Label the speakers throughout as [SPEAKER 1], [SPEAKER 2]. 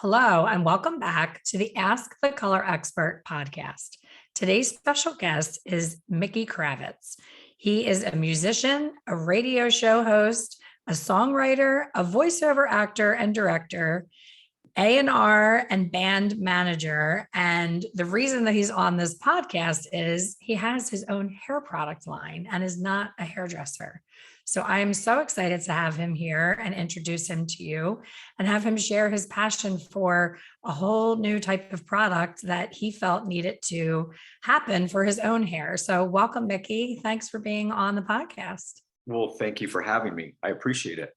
[SPEAKER 1] Hello, and welcome back to the Ask the Color Expert podcast. Today's special guest is Mickey Kravitz. He is a musician, a radio show host, a songwriter, a voiceover actor and director, A&R and band manager. And the reason that he's on this podcast is he has his own hair product line and is not a hairdresser. So I am so excited to have him here and introduce him to you and have him share his passion for a whole new type of product that he felt needed to happen for his own hair. So welcome, Mickey. Thanks for being on the podcast.
[SPEAKER 2] Well, thank you for having me. I appreciate it.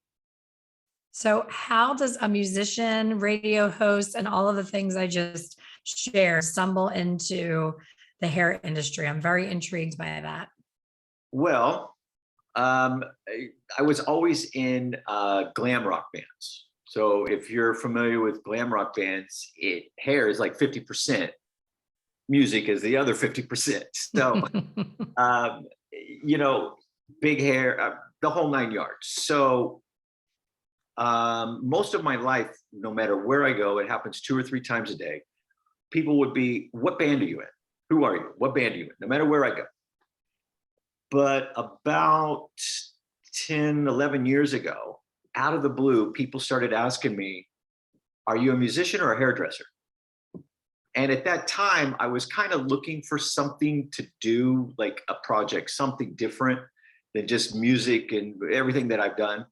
[SPEAKER 1] So how does a musician, radio host, and all of the things I just shared stumble into the hair industry? I'm very intrigued by that.
[SPEAKER 2] Well, I was always in glam rock bands. So if you're familiar with glam rock bands, hair is like 50%. Music is the other 50%. So, big hair, the whole nine yards. So most of my life, no matter where I go, it happens 2 or 3 times a day. People would be, what band are you in? Who are you? What band are you in? No matter where I go. But about 10, 11 years ago, out of the blue, people started asking me, are you a musician or a hairdresser? And at that time, I was kind of looking for something to do, like a project, something different than just music and everything that I've done.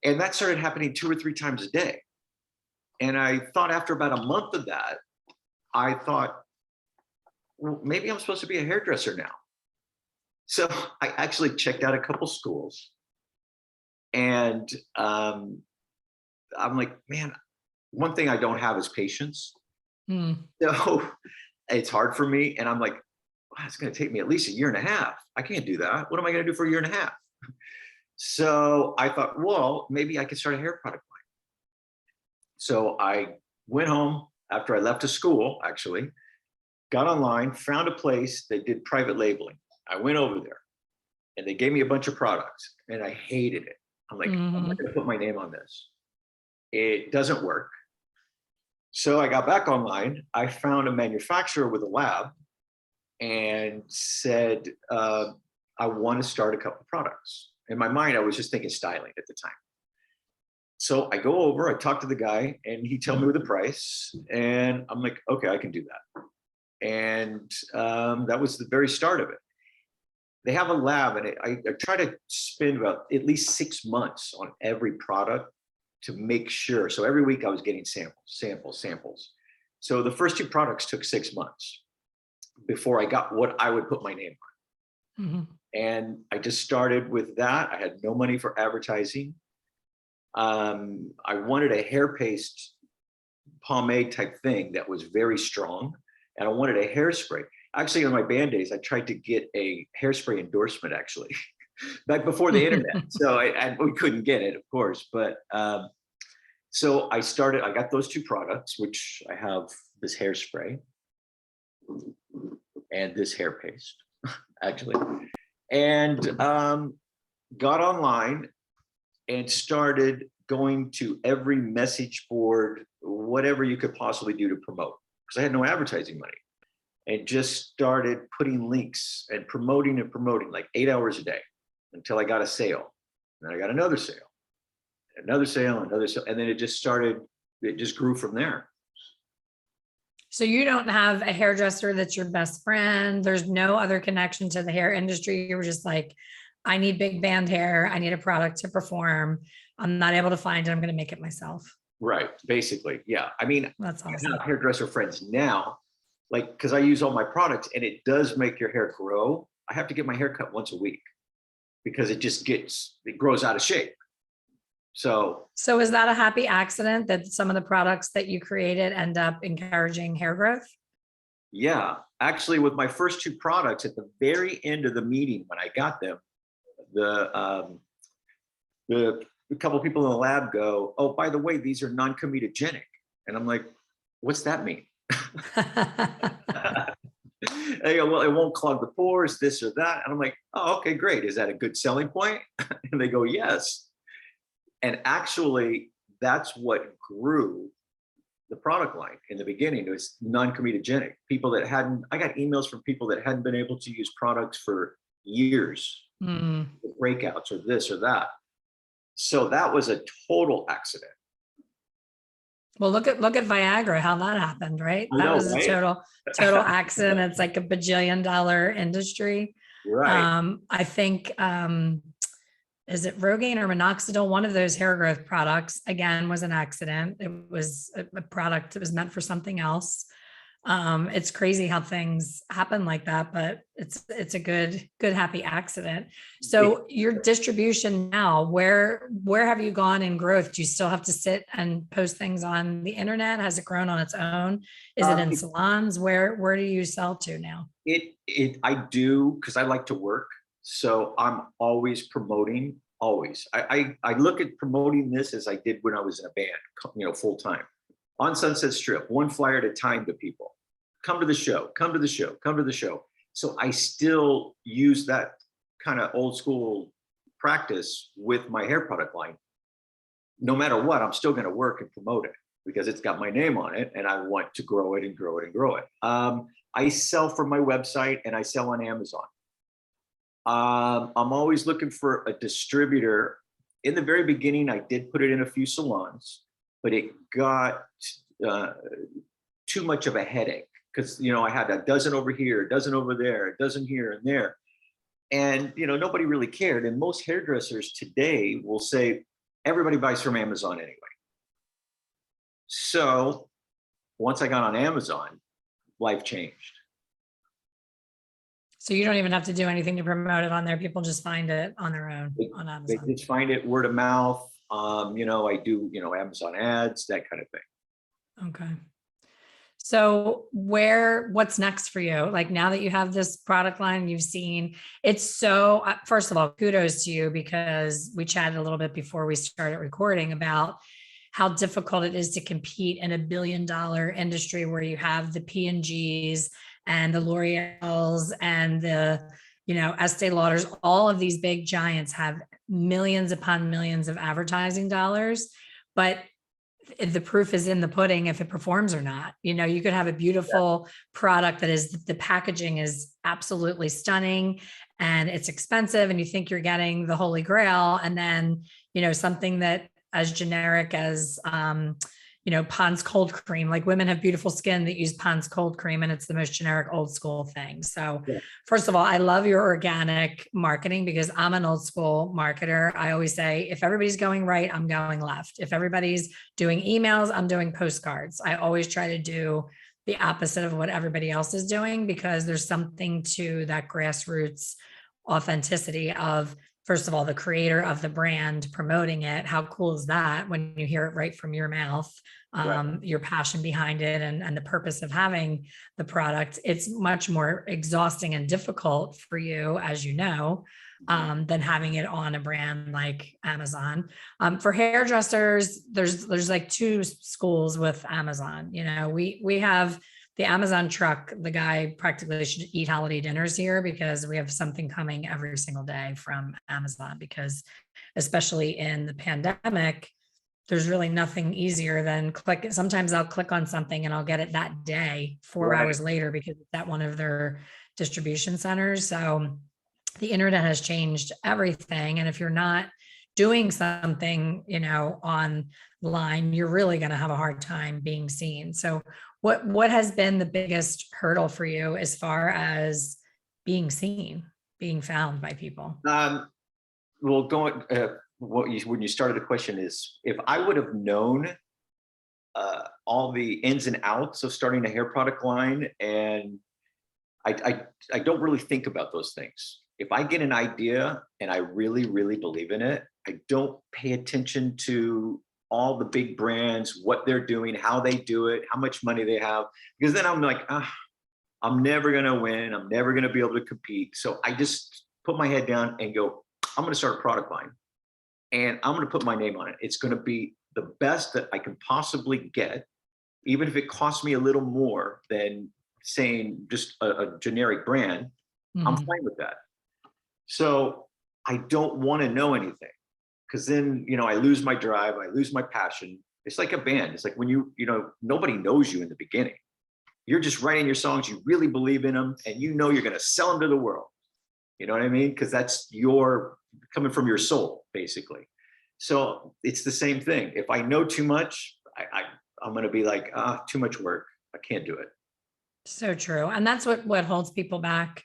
[SPEAKER 2] And that started happening 2 or 3 times a day. And I thought after about a month of that, I thought, well, maybe I'm supposed to be a hairdresser now. So I actually checked out a couple schools, and I'm like, man, one thing I don't have is patience. So it's hard for me. And I'm like, wow, it's going to take me at least 1.5 years. I can't do that. What am I going to do for 1.5 years? So I thought, well, maybe I could start a hair product line. So I went home after I left to school, actually, got online, found a place that did private labeling. I went over there and they gave me a bunch of products and I hated it. I'm like, I'm not going to put my name on this. It doesn't work. So I got back online. I found a manufacturer with a lab and said, I want to start a couple of products. In my mind, I was just thinking styling at the time. So I go over, I talk to the guy, and he told me the price. And I'm like, okay, I can do that. And that was the very start of it. They have a lab, and I try to spend about at least 6 months on every product to make sure. So every week I was getting samples. So the first 2 products took 6 months before I got what I would put my name on. And I just started with that. I had no money for advertising. I wanted a hair paste pomade type thing that was very strong. And I wanted a hairspray. Actually, on my band days, I tried to get a hairspray endorsement, actually, back before the internet. So we couldn't get it, of course. But so I got those 2 products, which I have this hairspray and this hair paste, actually. And got online and started going to every message board, whatever you could possibly do to promote, because I had no advertising money. And just started putting links and promoting like 8 hours a day until I got a sale. And then I got another sale, another sale. And then it just grew from there.
[SPEAKER 1] So you don't have a hairdresser that's your best friend. There's no other connection to the hair industry. You were just like, I need big band hair. I need a product to perform. I'm not able to find it. I'm going to make it myself.
[SPEAKER 2] Right. Basically. Yeah. I mean,
[SPEAKER 1] that's awesome.
[SPEAKER 2] I have hairdresser friends now, like, because I use all my products and it does make your hair grow. I have to get my hair cut once a week because it grows out of shape. So
[SPEAKER 1] is that a happy accident that some of the products that you created end up encouraging hair growth?
[SPEAKER 2] Yeah, actually with my first 2 products at the very end of the meeting, when I got them, the couple of people in the lab go, oh, by the way, these are non-comedogenic. And I'm like, what's that mean? They go, well, it won't clog the pores, this or that. And I'm like, oh, okay, great. Is that a good selling point? And they go, yes. And actually, that's what grew the product line in the beginning. It was non-comedogenic. People that hadn't, I got emails from people that hadn't been able to use products for years, breakouts or this or that. So that was a total accident.
[SPEAKER 1] Well, look at Viagra, how that happened, right?
[SPEAKER 2] I
[SPEAKER 1] That
[SPEAKER 2] know,
[SPEAKER 1] was a
[SPEAKER 2] right?
[SPEAKER 1] total accident. It's like a bajillion-dollar industry.
[SPEAKER 2] Right.
[SPEAKER 1] I think is it Rogaine or minoxidil? One of those hair growth products, again, was an accident. It was a product that was meant for something else. It's crazy how things happen like that, but it's a good, happy accident. So your distribution now, where have you gone in growth? Do you still have to sit and post things on the internet? Has it grown on its own? Is it in salons? Where do you sell to now?
[SPEAKER 2] I do, because I like to work. So I'm always promoting, always. I look at promoting this as I did when I was in a band, full time. On Sunset Strip, one flyer at a time to people. Come to the show, come to the show, come to the show. So I still use that kind of old school practice with my hair product line. No matter what, I'm still going to work and promote it because it's got my name on it and I want to grow it and grow it and grow it. I sell from my website and I sell on Amazon. I'm always looking for a distributor. In the very beginning, I did put it in a few salons, but it got too much of a headache because, I had a dozen over here, a dozen over there, a dozen here and there. And, nobody really cared. And most hairdressers today will say, everybody buys from Amazon anyway. So once I got on Amazon, life changed.
[SPEAKER 1] So you don't even have to do anything to promote it on there. People just find it on their own on Amazon.
[SPEAKER 2] They just find it word of mouth. I do, Amazon ads, that kind of thing.
[SPEAKER 1] Okay. So what's next for you? Like now that you have this product line, you've seen it's so, first of all, kudos to you because we chatted a little bit before we started recording about how difficult it is to compete in $1 billion industry where you have the P&Gs and the L'Oreals and the, Estee Lauders. All of these big giants have millions upon millions of advertising dollars, but the proof is in the pudding if it performs or not. You could have a beautiful product that is, the packaging is absolutely stunning and it's expensive and you think you're getting the holy grail. And then, something that as generic as, Pond's cold cream, like women have beautiful skin that use Pond's cold cream and it's the most generic old school thing. So first of all, I love your organic marketing because I'm an old school marketer. I always say, if everybody's going right, I'm going left. If everybody's doing emails, I'm doing postcards. I always try to do the opposite of what everybody else is doing because there's something to that grassroots authenticity of, first of all, the creator of the brand promoting it. How cool is that when you hear it right from your mouth, your passion behind it and the purpose of having the product. It's much more exhausting and difficult for you, as you know, than having it on a brand like Amazon. For hairdressers, there's like two schools with Amazon. We have the Amazon truck. The guy practically should eat holiday dinners here because we have something coming every single day from Amazon because especially in the pandemic, there's really nothing easier than click. Sometimes I'll click on something and I'll get it that day, 4 hours later, because it's at one of their distribution centers. So the internet has changed everything. And if you're not doing something, online, you're really going to have a hard time being seen. So what has been the biggest hurdle for you as far as being seen, being found by people?
[SPEAKER 2] Well, when you started the question is, if I would have known all the ins and outs of starting a hair product line, and I don't really think about those things. If I get an idea and I really, really believe in it, I don't pay attention to all the big brands, what they're doing, how they do it, how much money they have, because then I'm like, I'm never going to win. I'm never going to be able to compete. So I just put my head down and go, I'm going to start a product line and I'm going to put my name on it. It's going to be the best that I can possibly get, even if it costs me a little more than saying just a generic brand. I'm fine with that. So I don't want to know anything because then, I lose my drive. I lose my passion. It's like a band. It's like when nobody knows you in the beginning. You're just writing your songs. You really believe in them, and you're going to sell them to the world. You know what I mean? Because that's coming from your soul, basically. So it's the same thing. If I know too much, I'm going to be like, too much work. I can't do it.
[SPEAKER 1] So true. And that's what holds people back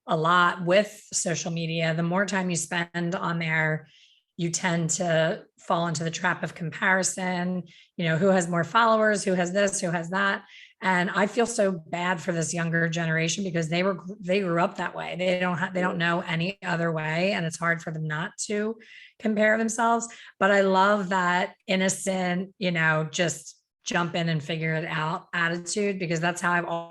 [SPEAKER 1] a lot with social media. The more time you spend on there, you tend to fall into the trap of comparison, who has more followers, who has this, who has that. And I feel so bad for this younger generation because they grew up that way. They don't know any other way. And it's hard for them not to compare themselves. But I love that innocent, just jump in and figure it out attitude, because that's how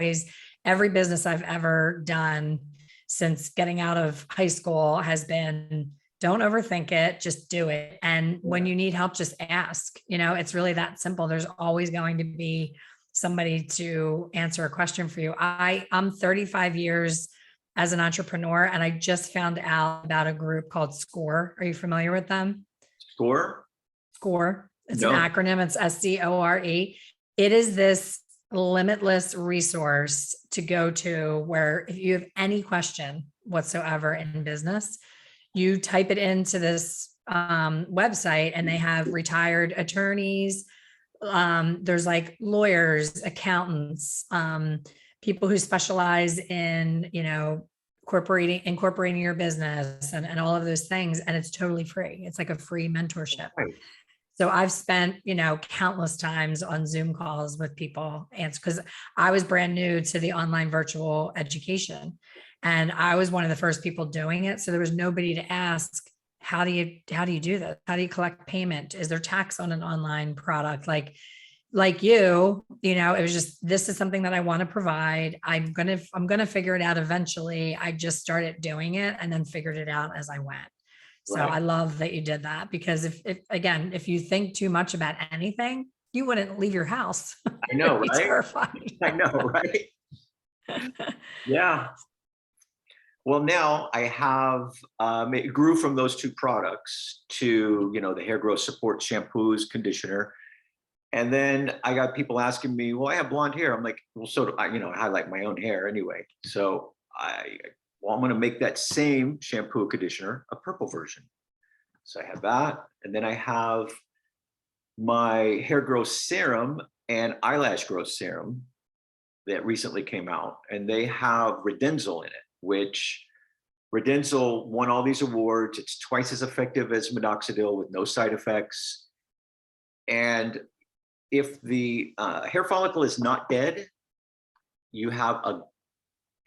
[SPEAKER 1] every business I've ever done since getting out of high school has been, don't overthink it, just do it. And when you need help, just ask. It's really that simple. There's always going to be somebody to answer a question for you. I'm 35 years as an entrepreneur, and I just found out about a group called SCORE. Are you familiar with them?
[SPEAKER 2] SCORE?
[SPEAKER 1] SCORE. It's
[SPEAKER 2] No.
[SPEAKER 1] an acronym. It's SCORE. It is this limitless resource to go to where if you have any question whatsoever in business, you type it into this website, and they have retired attorneys. There's like lawyers, accountants, people who specialize in, incorporating your business and all of those things. And it's totally free. It's like a free mentorship.
[SPEAKER 2] Right.
[SPEAKER 1] So I've spent, countless times on Zoom calls with people, and because I was brand new to the online virtual education, and I was one of the first people doing it. So there was nobody to ask, how do you do this? How do you collect payment? Is there tax on an online product? Like you, it was just, this is something that I want to provide. I'm going to figure it out eventually. I just started doing it and then figured it out as I went. So
[SPEAKER 2] Right.
[SPEAKER 1] I love that you did that, because if you think too much about anything, you wouldn't leave your house.
[SPEAKER 2] I know,
[SPEAKER 1] It'd be
[SPEAKER 2] right?
[SPEAKER 1] terrifying.
[SPEAKER 2] I know, right? Yeah. Well, now I have, it grew from those two products to, the hair growth support shampoos, conditioner. And then I got people asking me, well, I have blonde hair. I'm like, well, so do I, I like my own hair anyway. So I'm going to make that same shampoo conditioner, a purple version. So I have that. And then I have my hair growth serum and eyelash growth serum that recently came out. And they have Redenzil in it, which Redenzil won all these awards. It's twice as effective as minoxidil with no side effects. And if the hair follicle is not dead, you have a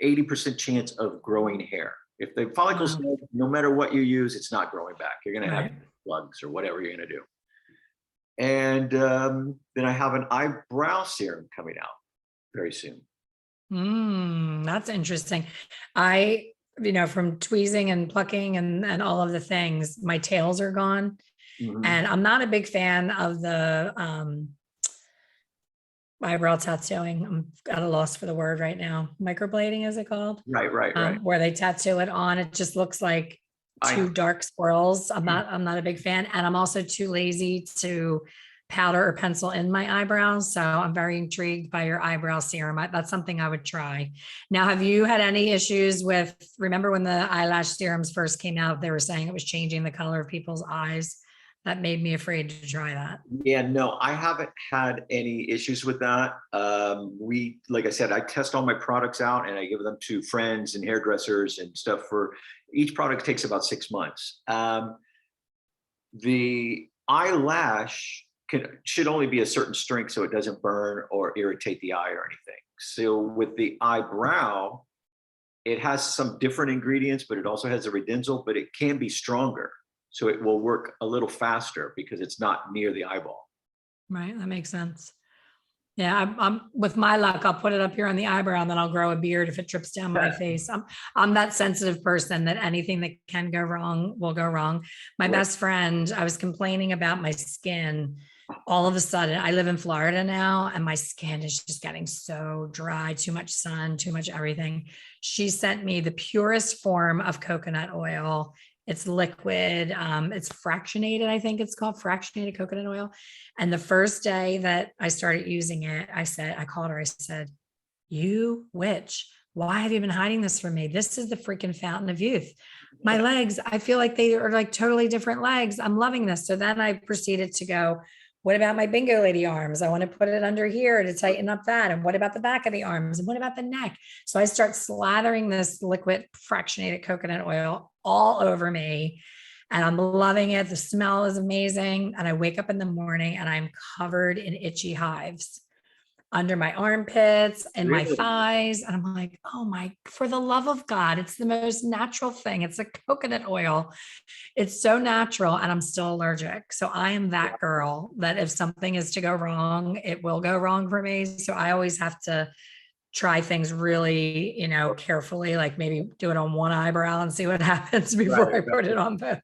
[SPEAKER 2] 80% chance of growing hair. If the follicle's dead, no matter what you use, it's not growing back. You're going to have plugs or whatever you're going to do. And then I have an eyebrow serum coming out very soon.
[SPEAKER 1] That's interesting. From tweezing and plucking and all of the things, my tails are gone.
[SPEAKER 2] Mhm.
[SPEAKER 1] And I'm not a big fan of the eyebrow tattooing. I'm at a loss for the word right now. Microblading, is it called?
[SPEAKER 2] Right.
[SPEAKER 1] Where they tattoo it on. It just looks like two dark swirls. I'm not a big fan. And I'm also too lazy to powder or pencil in my eyebrows. So I'm very intrigued by your eyebrow serum. That's something I would try. Now, have you had any issues with, remember when the eyelash serums first came out, they were saying it was changing the color of people's eyes? That made me afraid to try that.
[SPEAKER 2] Yeah, no, I haven't had any issues with that. Like I said, I test all my products out and I give them to friends and hairdressers and stuff. For each product takes about 6 months. The eyelash should only be a certain strength so it doesn't burn or irritate the eye or anything. So with the eyebrow, it has some different ingredients, but it also has a Redenzil, but it can be stronger. So it will work a little faster because it's not near the eyeball.
[SPEAKER 1] Right. That makes sense. Yeah. I'm with my luck, I'll put it up here on the eyebrow and then I'll grow a beard if it drips down my face. I'm that sensitive person that anything that can go wrong will go wrong. My best friend, I was complaining about my skin. All of a sudden, I live in Florida now and my skin is just getting so dry, too much sun, too much everything. She sent me the purest form of coconut oil. It's liquid. It's fractionated. I think it's called fractionated coconut oil. And the first day that I started using it, I called her, I said, you witch, why have you been hiding this from me? This is the freaking fountain of youth. My legs, I feel like they are like totally different legs. I'm loving this. So then I proceeded to go, what about my bingo lady arms? I want to put it under here to tighten up that. And what about the back of the arms? And what about the neck? So I start slathering this liquid fractionated coconut oil all over me. And I'm loving it. The smell is amazing. And I wake up in the morning and I'm covered in itchy hives under my armpits and my
[SPEAKER 2] Really?
[SPEAKER 1] thighs. And I'm like, oh my, for the love of God, it's the most natural thing. It's a coconut oil. It's so natural and I'm still allergic. So I am that girl that if something is to go wrong, it will go wrong for me. So I always have to try things really, carefully, like maybe do it on one eyebrow and see what happens before I put it on both.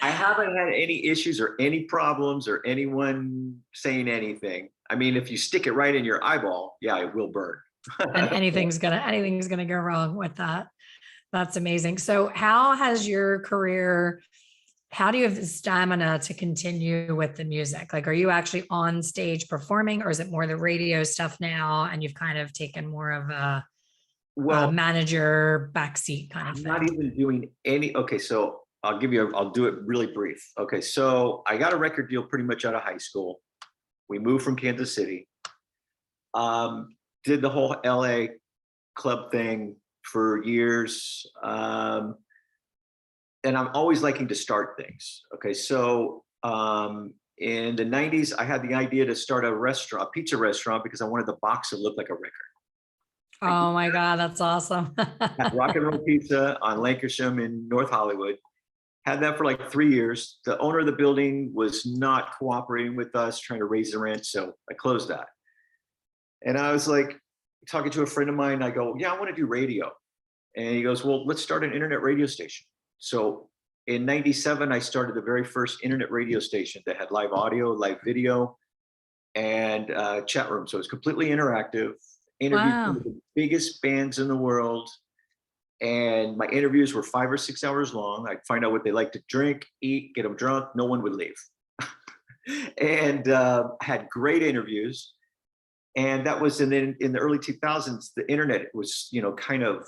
[SPEAKER 2] I haven't had any issues or any problems or anyone saying anything. I mean, if you stick it right in your eyeball, yeah, it will burn.
[SPEAKER 1] And anything's gonna go wrong with that. That's amazing. So how has your career, how do you have the stamina to continue with the music? Like, are you actually on stage performing or is it more the radio stuff now? And you've kind of taken more of a
[SPEAKER 2] Well,
[SPEAKER 1] manager backseat kind of
[SPEAKER 2] I'm not
[SPEAKER 1] thing?
[SPEAKER 2] even doing any. Okay, so I'll do it really brief. Okay, so I got a record deal pretty much out of high school. We moved from Kansas City. Did the whole LA club thing for years. And I'm always liking to start things. Okay, so in the 90s, I had the idea to start a pizza restaurant, because I wanted the box to look like a record.
[SPEAKER 1] Oh my God, that's awesome.
[SPEAKER 2] Had Rock and Roll Pizza on Lancashire in North Hollywood. Had that for like 3 years. The owner of the building was not cooperating with us, trying to raise the rent, so I closed that. And I was like talking to a friend of mine. I go, yeah, I want to do radio. And he goes, well, let's start an internet radio station. So in 97, I started the very first internet radio station that had live audio, live video, and chat room. So it's completely interactive. Interviewed some
[SPEAKER 1] Wow.
[SPEAKER 2] of the biggest bands in the world. And my interviews were 5 or 6 hours long. I'd find out what they like to drink, eat, get them drunk. No one would leave. And had great interviews. And that was in the early 2000s. The internet was, kind of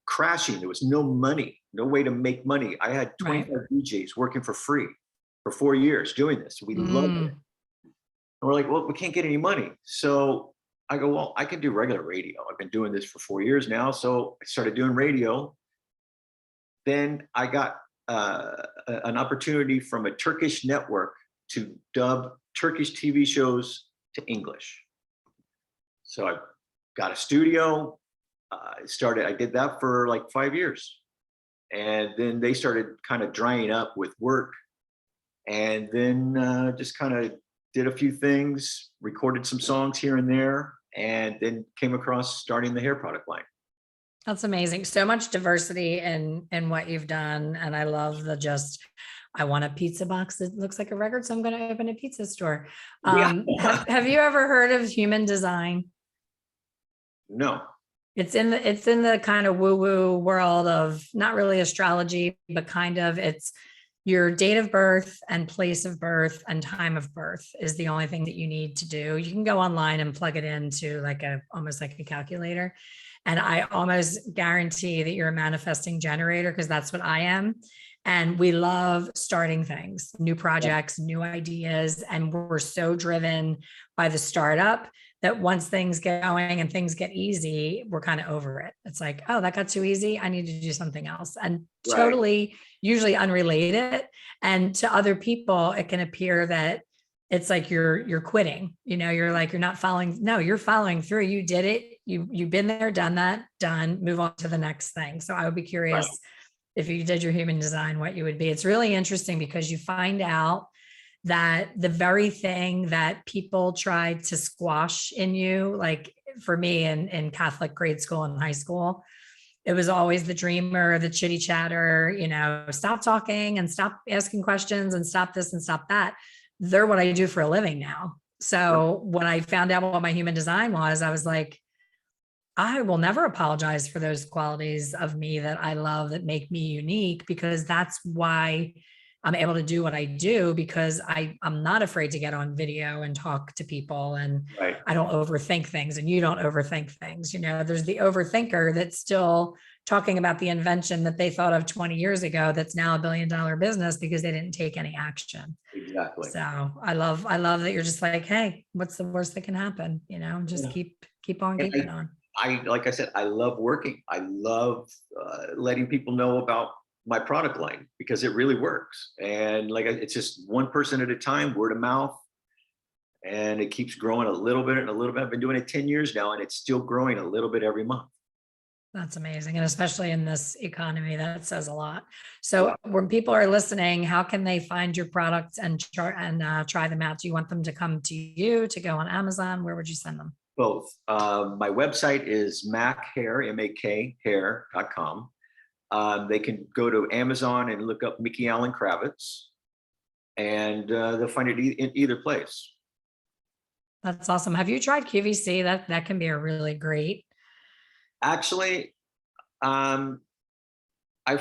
[SPEAKER 2] crashing. There was no money, no way to make money. I had 25 DJs working for free for 4 years doing this. We loved it. And we're like, well, we can't get any money. So I go, well, I can do regular radio. I've been doing this for 4 years now. So I started doing radio. Then I got an opportunity from a Turkish network to dub Turkish TV shows to English. So I got a studio. I did that for like 5 years. And then they started kind of drying up with work. And then just kind of did a few things, recorded some songs here and there, and then came across starting the hair product line.
[SPEAKER 1] That's amazing. So much diversity in what you've done. And I love I want a pizza box that looks like a record, so I'm going to open a pizza store.
[SPEAKER 2] Yeah.
[SPEAKER 1] Have you ever heard of human design?
[SPEAKER 2] No.
[SPEAKER 1] It's in the kind of woo-woo world of not really astrology, but kind of it's your date of birth and place of birth and time of birth is the only thing that you need to do. You can go online and plug it into almost like a calculator. And I almost guarantee that you're a manifesting generator, because that's what I am. And we love starting things, new projects, new ideas. And we're so driven by the startup that once things get going and things get easy, we're kind of over it. It's like, oh, that got too easy. I need to do something else. And totally, usually unrelated. And to other people, it can appear that it's like you're quitting, you're like, you're not following. No, you're following through. You did it. You've been there, done that, done, move on to the next thing. So I would be curious if you did your human design, what you would be. It's really interesting because you find out that the very thing that people tried to squash in you, like for me in Catholic grade school and high school, it was always the dreamer, the chitty chatter, stop talking and stop asking questions and stop this and stop that. They're what I do for a living now. So when I found out what my human design was, I was like, I will never apologize for those qualities of me that I love that make me unique, because that's why I'm able to do what I do, because I'm not afraid to get on video and talk to people, and
[SPEAKER 2] Right.
[SPEAKER 1] I don't overthink things, and you don't overthink things. There's the overthinker that's still talking about the invention that they thought of 20 years ago that's now $1 billion business because they didn't take any action.
[SPEAKER 2] Exactly.
[SPEAKER 1] So I love that you're just like, hey, what's the worst that can happen? Just
[SPEAKER 2] Yeah.
[SPEAKER 1] keep on
[SPEAKER 2] And
[SPEAKER 1] keeping on.
[SPEAKER 2] like I said, I love working. I love letting people know about my product line because it really works. And it's just one person at a time, word of mouth, and it keeps growing a little bit and a little bit. I've been doing it 10 years now, and it's still growing a little bit every month.
[SPEAKER 1] That's amazing. And especially in this economy, that says a lot.
[SPEAKER 2] Yeah.
[SPEAKER 1] So when people are listening, how can they find your products and try them out? Do you want them to come to you, to go on Amazon? Where would you send them?
[SPEAKER 2] Both. My website is MAK hair.com. They can go to Amazon and look up Mickey Alan Kravitz, and they'll find it in either place.
[SPEAKER 1] That's awesome. Have you tried QVC? That can be a really great.
[SPEAKER 2] Actually, I've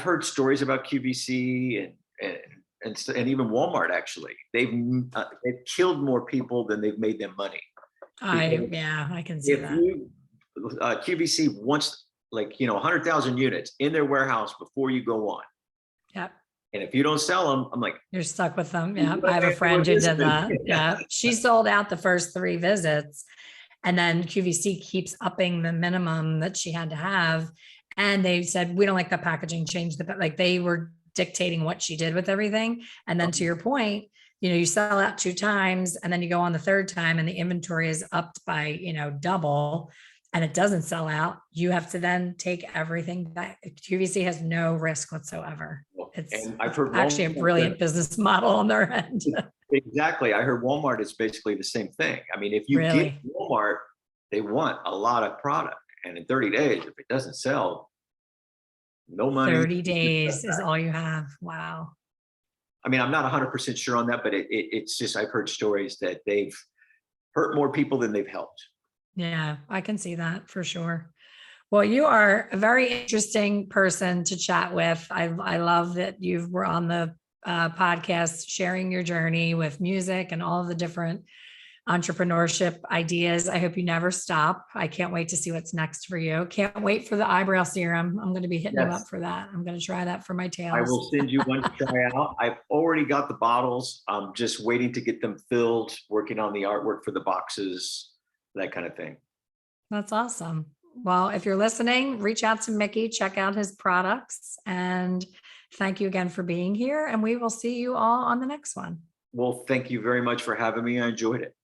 [SPEAKER 2] heard stories about QVC and even Walmart. Actually, they've killed more people than they've made them money.
[SPEAKER 1] I can see
[SPEAKER 2] If
[SPEAKER 1] that.
[SPEAKER 2] you QVC wants 100,000 units in their warehouse before you go on,
[SPEAKER 1] Yep.
[SPEAKER 2] and if you don't sell them, I'm like,
[SPEAKER 1] You're stuck with them. Yeah. I have a friend who did that. Yeah. She sold out the first 3 visits, and then QVC keeps upping the minimum that she had to have. And they said, we don't like the packaging, change they were dictating what she did with everything. And then to your point, you sell out 2 times, and then you go on the 3rd time and the inventory is upped by, double, and it doesn't sell out. You have to then take everything back. QVC has no risk whatsoever. It's
[SPEAKER 2] I've heard
[SPEAKER 1] actually a brilliant business model on their end.
[SPEAKER 2] Exactly. I heard Walmart is basically the same thing. I mean, if you
[SPEAKER 1] Really?
[SPEAKER 2] get Walmart, they want a lot of product. And in 30 days, if it doesn't sell, no money.
[SPEAKER 1] 30 days is all you have. Wow.
[SPEAKER 2] I mean, I'm not 100% sure on that, but it's just, I've heard stories that they've hurt more people than they've helped.
[SPEAKER 1] Yeah, I can see that for sure. Well, you are a very interesting person to chat with. I love that you were on the podcast sharing your journey with music and all of the different entrepreneurship ideas. I hope you never stop. I can't wait to see what's next for you. Can't wait for the eyebrow serum. I'm going to be hitting you up for that. I'm going to try that for my tails.
[SPEAKER 2] I will send you one to try out. I've already got the bottles. I'm just waiting to get them filled, working on the artwork for the boxes, that kind of thing.
[SPEAKER 1] That's awesome. Well, if you're listening, reach out to Mickey, check out his products, and thank you again for being here. And we will see you all on the next one.
[SPEAKER 2] Well, thank you very much for having me. I enjoyed it.